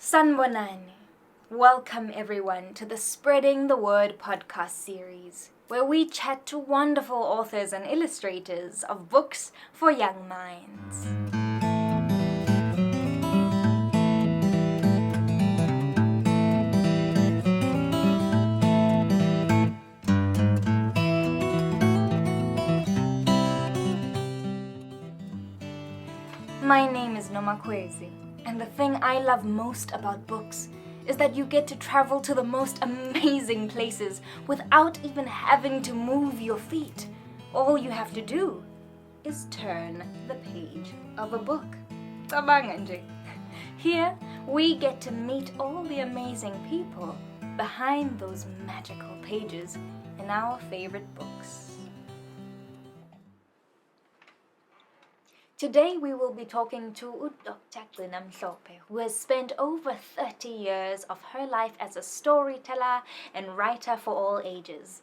Sanbonani. Welcome everyone to the Spreading the Word podcast series, where we chat to wonderful authors and illustrators of books for young minds. My name is Nomakhwezi, and the thing I love most about books is that you get to travel to the most amazing places without even having to move your feet. All you have to do is turn the page of a book. Cabanga nje. Here, we get to meet all the amazing people behind those magical pages in our favorite books. Today we will be talking to Dr. Gcina Mhlophe, who has spent over 30 years of her life as a storyteller and writer for all ages.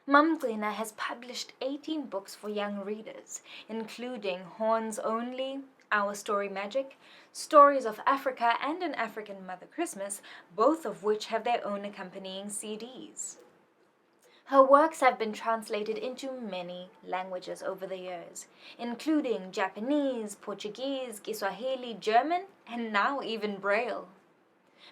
Mam Gcina has published 18 books for young readers, including Horns Only, Our Story Magic, Stories of Africa and An African Mother Christmas, both of which have their own accompanying CDs. Her works have been translated into many languages over the years, including Japanese, Portuguese, Kiswahili, German, and now even Braille.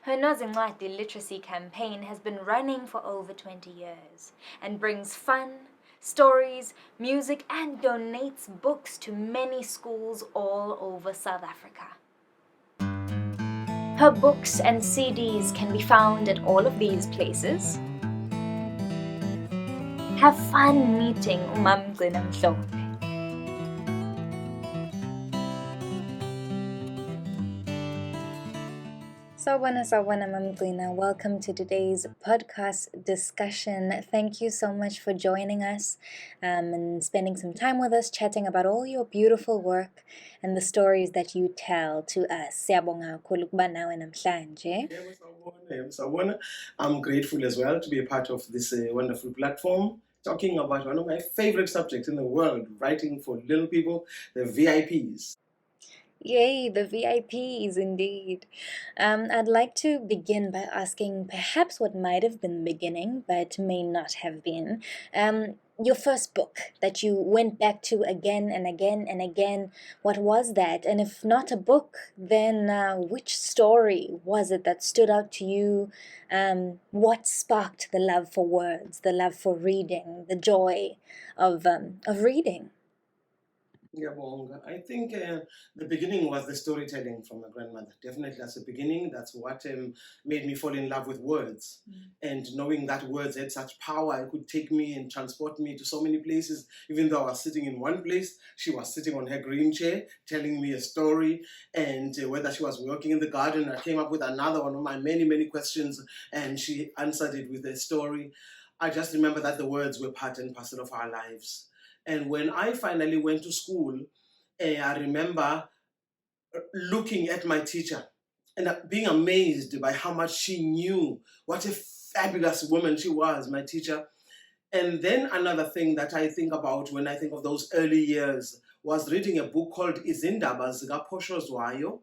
Her Nozincwadi Literacy Campaign has been running for over 20 years and brings fun, stories, music, and donates books to many schools all over South Africa. Her books and CDs can be found at all of these places. Have fun meeting Mam Gcina Mhlophe. Sawubona Mam Gcina. Welcome to today's podcast discussion. Thank you so much for joining us and spending some time with us, chatting about all your beautiful work and the stories that you tell to us. Siyabonga kakhulu ukuba nawe namhlanje. Sawubona. I'm grateful as well to be a part of this wonderful platform, talking about one of my favorite subjects in the world, writing for little people, the VIPs. Yay, the VIPs indeed. I'd like to begin by asking perhaps what might have been the beginning, but may not have been. Your first book that you went back to again and again and again, what was that? And if not a book, then which story was it that stood out to you? What sparked the love for words, the love for reading, the joy of reading? I think the beginning was the storytelling from my grandmother. Definitely that's the beginning. That's what made me fall in love with words. And knowing that words had such power, it could take me and transport me to so many places. Even though I was sitting in one place, she was sitting on her green chair telling me a story. And whether she was working in the garden, I came up with another one of my many, many questions, and she answered it with a story. I just remember that the words were part and parcel of our lives. And when I finally went to school, I remember looking at my teacher and being amazed by how much she knew. What a fabulous woman she was, my teacher. And then another thing that I think about when I think of those early years was reading a book called Izindaba zikaPhoshozwayo,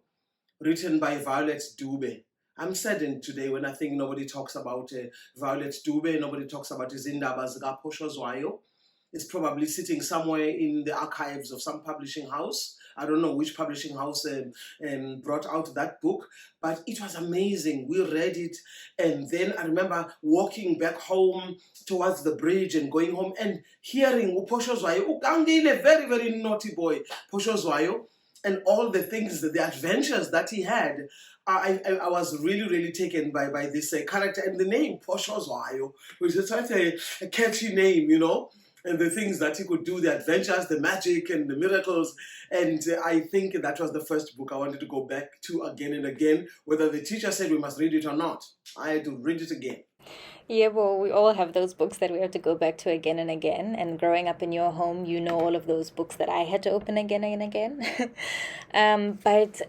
written by Violet Dube. I'm saddened today when I think nobody talks about Violet Dube, nobody talks about Izindaba zikaPhoshozwayo. It's probably sitting somewhere in the archives of some publishing house. I don't know which publishing house brought out that book, but it was amazing. We read it, and then I remember walking back home towards the bridge and going home and hearing uPhoshozwayo, Ukangile, very, very naughty boy, Phoshozwayo, and all the things, the adventures that he had. I was really, really taken by this character and the name Phoshozwayo, which is such a catchy name, you know. And the things that he could do, the adventures, the magic and the miracles. And I think that was the first book I wanted to go back to again and again, whether the teacher said we must read it or not. I had to read it again. Yeah, well, we all have those books that we have to go back to again and again. And growing up in your home, you know all of those books that I had to open again and again. But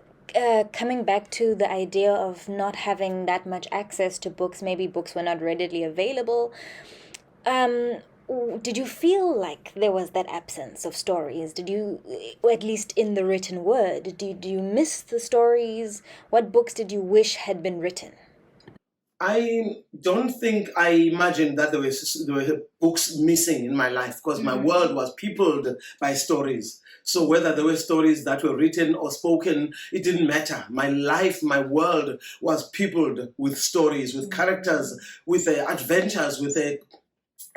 coming back to the idea of not having that much access to books, maybe books were not readily available. did you feel like there was that absence of stories? Did you, or at least in the written word, do you miss the stories? What books did you wish had been written? I don't think I imagined that there were books missing in my life, because my world was peopled by stories. So whether there were stories that were written or spoken, it didn't matter. My life, my world was peopled with stories, with characters, with adventures, with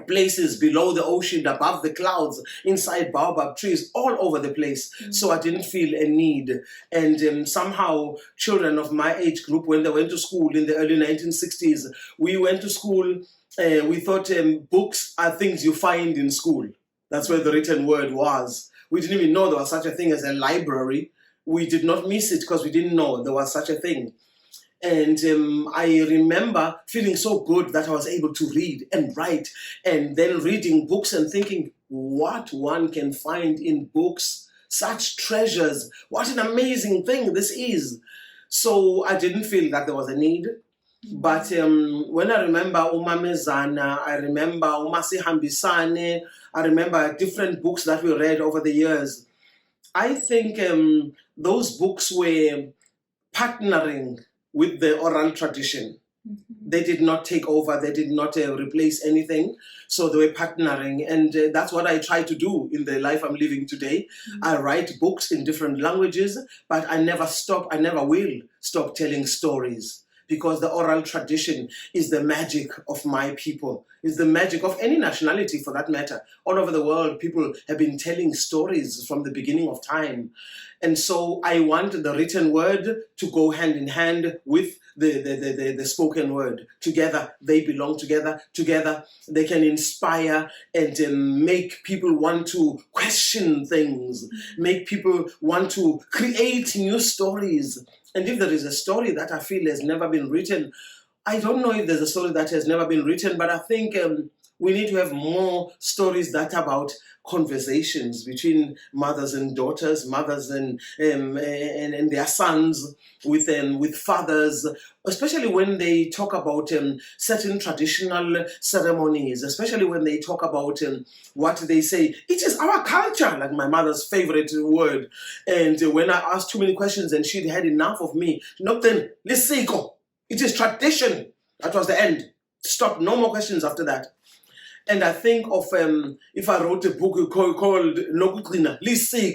places below the ocean, above the clouds, inside baobab trees, all over the place. So I didn't feel a need. And somehow children of my age group, when they went to school in the early 1960s, we went to school, we thought books are things you find in school. That's where the written word was. We didn't even know there was such a thing as a library. We did not miss it because we didn't know there was such a thing. And I remember feeling so good that I was able to read and write, and then reading books and thinking what one can find in books, such treasures, what an amazing thing this is. So I didn't feel that there was a need. But when I remember Mam Gcina, I remember Nozincwadi, I remember different books that we read over the years. I think those books were partnering with the oral tradition. They did not take over, they did not replace anything. So they were partnering. And that's what I try to do in the life I'm living today. I write books in different languages, but I never will stop telling stories, because the oral tradition is the magic of my people, is the magic of any nationality for that matter. All over the world, people have been telling stories from the beginning of time. And so I want the written word to go hand in hand with the spoken word. Together, they belong together. Together, they can inspire and make people want to question things, make people want to create new stories. And if there is a story that I feel has never been written, I don't know if there's a story that has never been written, but I think we need to have more stories that are about conversations between mothers and daughters, mothers and their sons, with fathers, especially when they talk about certain traditional ceremonies, especially when they talk about what they say. It is our culture, like my mother's favorite word. And when I asked too many questions and she'd had enough of me, then lisiko. It is tradition. That was the end. Stop. No more questions after that. And I think of if I wrote a book called Nozincwadi Literacy,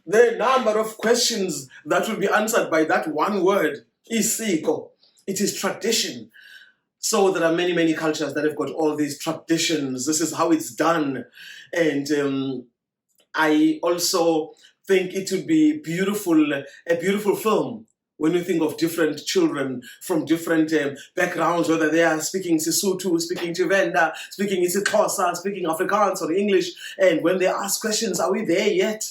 the number of questions that will be answered by that one word is siko. It is tradition. So there are many, many cultures that have got all these traditions. This is how it's done. And I also think it would be a beautiful film when you think of different children from different backgrounds, whether they are speaking Sesotho, speaking Tshivenda, speaking isiXhosa, speaking Afrikaans or English, and when they ask questions, are we there yet?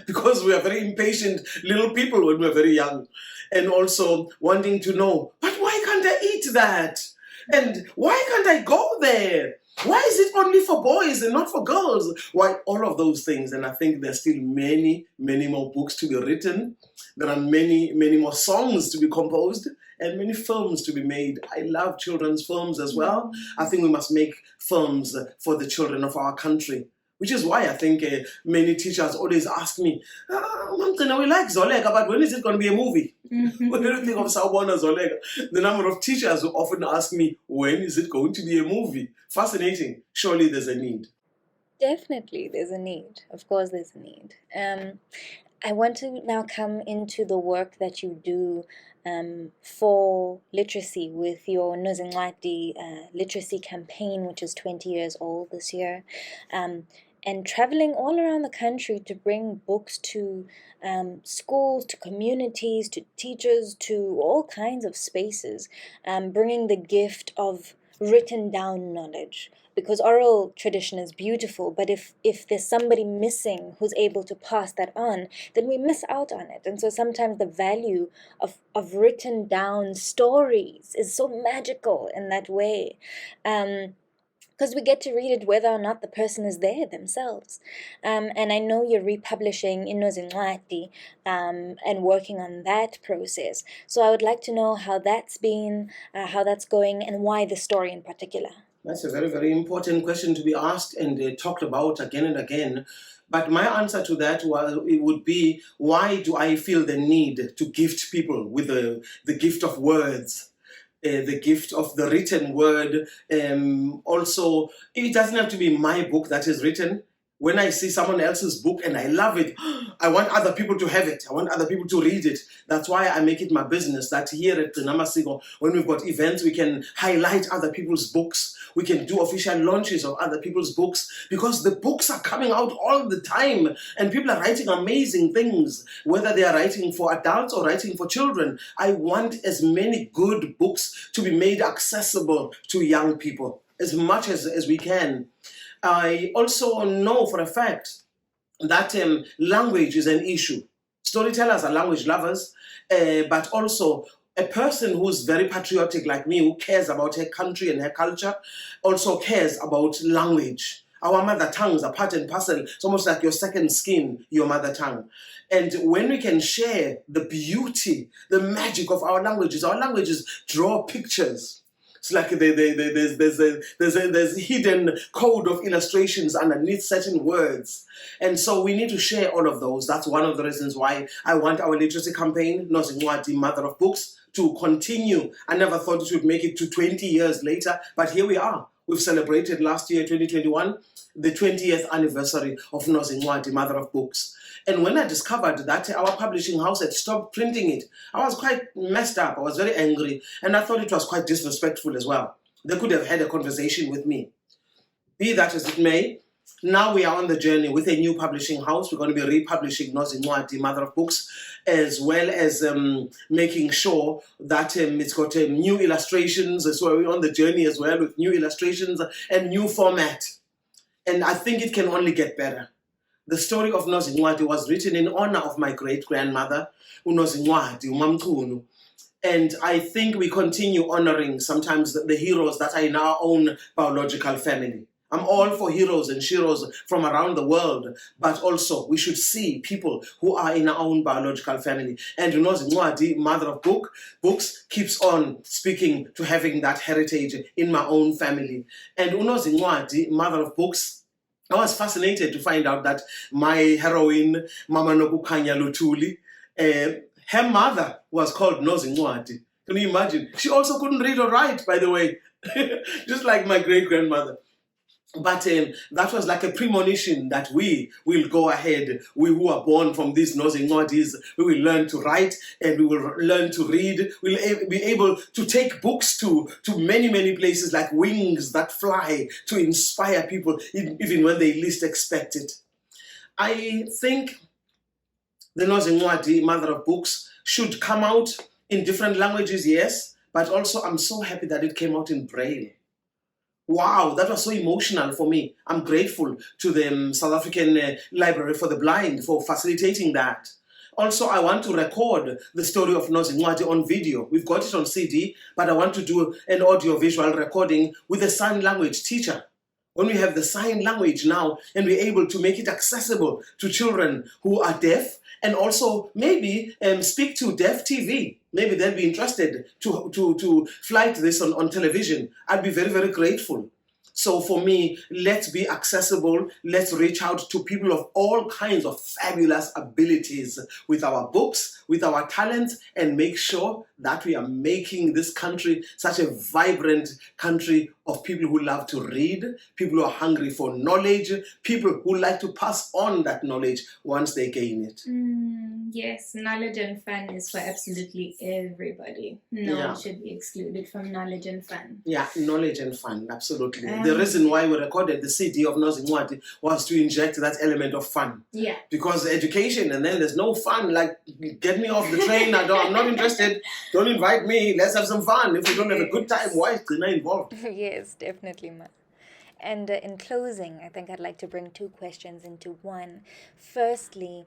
Because we are very impatient little people when we're very young, and also wanting to know, but why can't I eat that? And why can't I go there? Why is it only for boys and not for girls? Why all of those things? And I think there's still many, many more books to be written. There are many, many more songs to be composed and many films to be made. I love children's films as well. I think we must make films for the children of our country, which is why I think many teachers always ask me, Mam Gcina, we like Zoleka, but when is it going to be a movie? When do you think of Sawubona Zoleka? The number of teachers who often ask me, when is it going to be a movie? Fascinating. Surely there's a need. Definitely there's a need. Of course there's a need. I want to now come into the work that you do for literacy with your Nozincwadi Literacy Campaign, which is 20 years old this year, and traveling all around the country to bring books to schools, to communities, to teachers, to all kinds of spaces, bringing the gift of written down knowledge. Because oral tradition is beautiful, but if there's somebody missing who's able to pass that on, then we miss out on it. And so sometimes the value of written down stories is so magical in that way. Because we get to read it whether or not the person is there themselves. And I know you're republishing in Nozincwadi and working on that process. So I would like to know how that's been, how that's going, and why the story in particular. That's a very, very important question to be asked and talked about again and again. But my answer to that it would be, why do I feel the need to gift people with the gift of words? The gift of the written word. Also, it doesn't have to be my book that is written. When I see someone else's book and I love it, I want other people to have it. I want other people to read it. That's why I make it my business that here at Gcina Mhlophe, when we've got events, we can highlight other people's books. We can do official launches of other people's books, because the books are coming out all the time and people are writing amazing things, whether they are writing for adults or writing for children. I want as many good books to be made accessible to young people as much as we can. I also know for a fact that language is an issue. Storytellers are language lovers, but also a person who's very patriotic like me, who cares about her country and her culture, also cares about language. Our mother tongues are part and parcel. It's almost like your second skin, your mother tongue. And when we can share the beauty, the magic of our languages draw pictures. It's like there's a hidden code of illustrations underneath certain words. And so we need to share all of those. That's one of the reasons why I want our literacy campaign, Nozincwadi, Mother of Books, to continue. I never thought it would make it to 20 years later, but here we are. We've celebrated last year, 2021, the 20th anniversary of Nozincwadi, Mother of Books. And when I discovered that our publishing house had stopped printing it, I was quite messed up. I was very angry. And I thought it was quite disrespectful as well. They could have had a conversation with me. Be that as it may, now we are on the journey with a new publishing house. We're going to be republishing Nozincwadi, Mother of Books, as well as making sure that it's got new illustrations. So we're on the journey as well with new illustrations and new format. And I think it can only get better. The story of Nozincwadi was written in honor of my great-grandmother, Nozincwadi, Mam Gcina. And I think we continue honoring sometimes the heroes that are in our own biological family. I'm all for heroes and sheroes from around the world, but also we should see people who are in our own biological family. And Nozincwadi, Mother of Books, keeps on speaking to having that heritage in my own family. And Nozincwadi, Mother of Books, I was fascinated to find out that my heroine, Mama Nokukhanya Lutuli, her mother was called Nozincwadi. Can you imagine? She also couldn't read or write, by the way, just like my great-grandmother. But that was like a premonition that we will go ahead. We who are born from these Nozincwadis, we will learn to write and we will learn to read. We'll be able to take books to many, many places like wings that fly to inspire people even when they least expect it. I think the Nozincwadi, Mother of Books, should come out in different languages, yes, but also I'm so happy that it came out in Braille. Wow, that was so emotional for me. I'm grateful to the South African Library for the Blind for facilitating that. Also, I want to record the story of Nozincwadi on video. We've got it on CD, but I want to do an audio-visual recording with a sign language teacher. When we have the sign language now and we're able to make it accessible to children who are deaf, and also maybe speak to deaf TV. Maybe they'll be interested to flight this on television. I'd be very, very grateful. So for me, let's be accessible. Let's reach out to people of all kinds of fabulous abilities with our books, with our talents, and make sure that we are making this country such a vibrant country of people who love to read, people who are hungry for knowledge, people who like to pass on that knowledge once they gain it. Yes, knowledge and fun is for absolutely everybody. No one should be excluded from knowledge and fun. Yeah, knowledge and fun, absolutely. The reason why we recorded the CD of Nozincwadi was to inject that element of fun. Yeah. Because education and then there's no fun, like get me off the train, I'm not interested, don't invite me, let's have some fun. If we don't have a good time, why is Gcina involved? Yes, definitely, Ma. And in closing, I think I'd like to bring two questions into one. Firstly,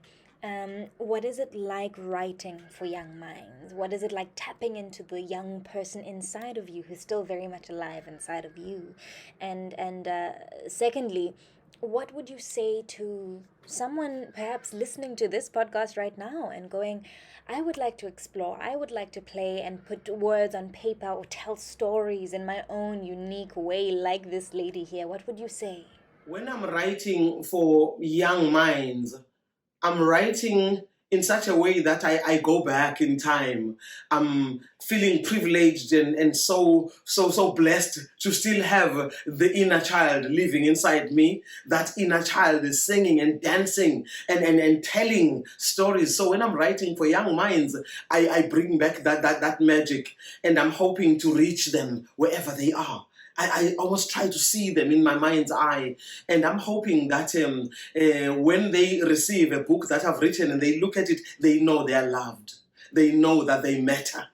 what is it like writing for young minds? What is it like tapping into the young person inside of you who's still very much alive inside of you? And secondly, what would you say to someone perhaps listening to this podcast right now and going, I would like to explore, I would like to play and put words on paper or tell stories in my own unique way like this lady here? What would you say? When I'm writing for young minds, I'm writing in such a way that I go back in time. I'm feeling privileged and so blessed to still have the inner child living inside me. That inner child is singing and dancing and telling stories. So when I'm writing for young minds, I bring back that magic, and I'm hoping to reach them wherever they are. I almost try to see them in my mind's eye, and I'm hoping that when they receive a book that I've written and they look at it, they know they are loved. They know that they matter.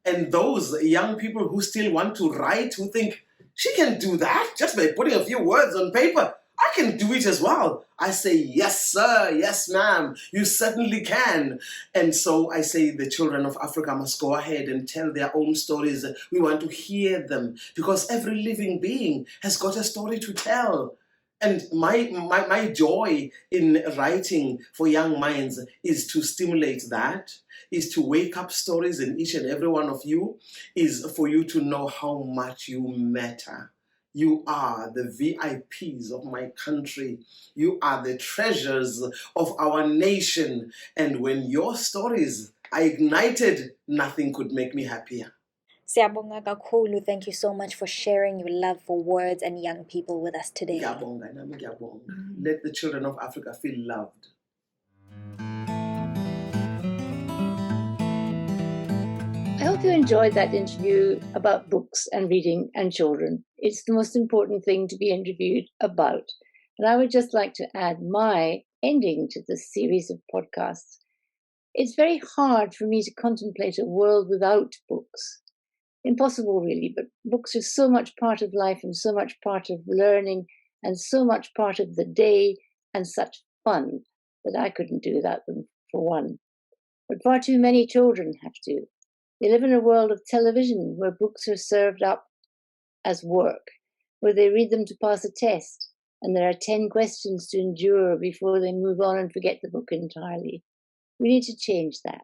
And those young people who still want to write, who think, she can do that just by putting a few words on paper, I can do it as well. I say, yes, sir, yes, ma'am, you certainly can. And so I say the children of Africa must go ahead and tell their own stories. We want to hear them because every living being has got a story to tell. And my joy in writing for young minds is to stimulate that, is to wake up stories in each and every one of you, is for you to know how much you matter. You are the VIPs of my country. You are the treasures of our nation. And when your stories are ignited, nothing could make me happier. Siyabonga kakhulu. Thank you so much for sharing your love for words and young people with us today. Ngiyabonga, nami ngiyabonga. Let the children of Africa feel loved. I hope you enjoyed that interview about books and reading and children. It's the most important thing to be interviewed about. And I would just like to add my ending to this series of podcasts. It's very hard for me to contemplate a world without books. Impossible, really, but books are so much part of life and so much part of learning and so much part of the day and such fun that I couldn't do without them, for one. But far too many children have to. They live in a world of television where books are served up as work, where they read them to pass a test, and there are 10 questions to endure before they move on and forget the book entirely. We need to change that.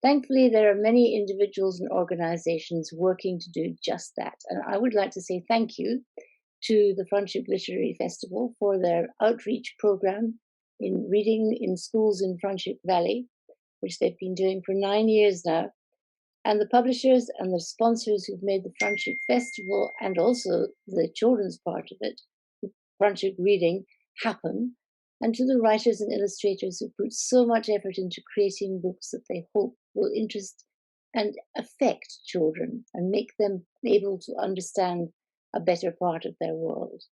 Thankfully, there are many individuals and organizations working to do just that. And I would like to say thank you to the Franschhoek Literary Festival for their outreach program in reading in schools in Franschhoek Valley, which they've been doing for 9 years now, and the publishers and the sponsors who've made the Franschhoek Festival and also the children's part of it, Franschhoek Reading, happen, and to the writers and illustrators who put so much effort into creating books that they hope will interest and affect children and make them able to understand a better part of their world.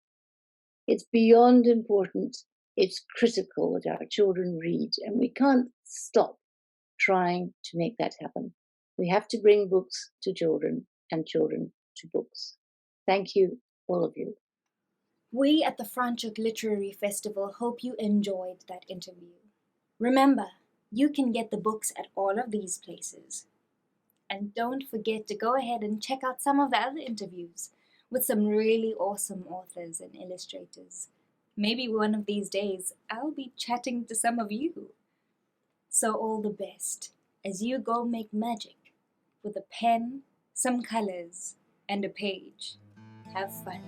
It's beyond important, it's critical that our children read, and we can't stop trying to make that happen. We have to bring books to children and children to books. Thank you, all of you. We at the Franschhoek Literary Festival hope you enjoyed that interview. Remember, you can get the books at all of these places. And don't forget to go ahead and check out some of the other interviews with some really awesome authors and illustrators. Maybe one of these days I'll be chatting to some of you. So all the best as you go make magic with a pen, some colors, and a page. Have fun.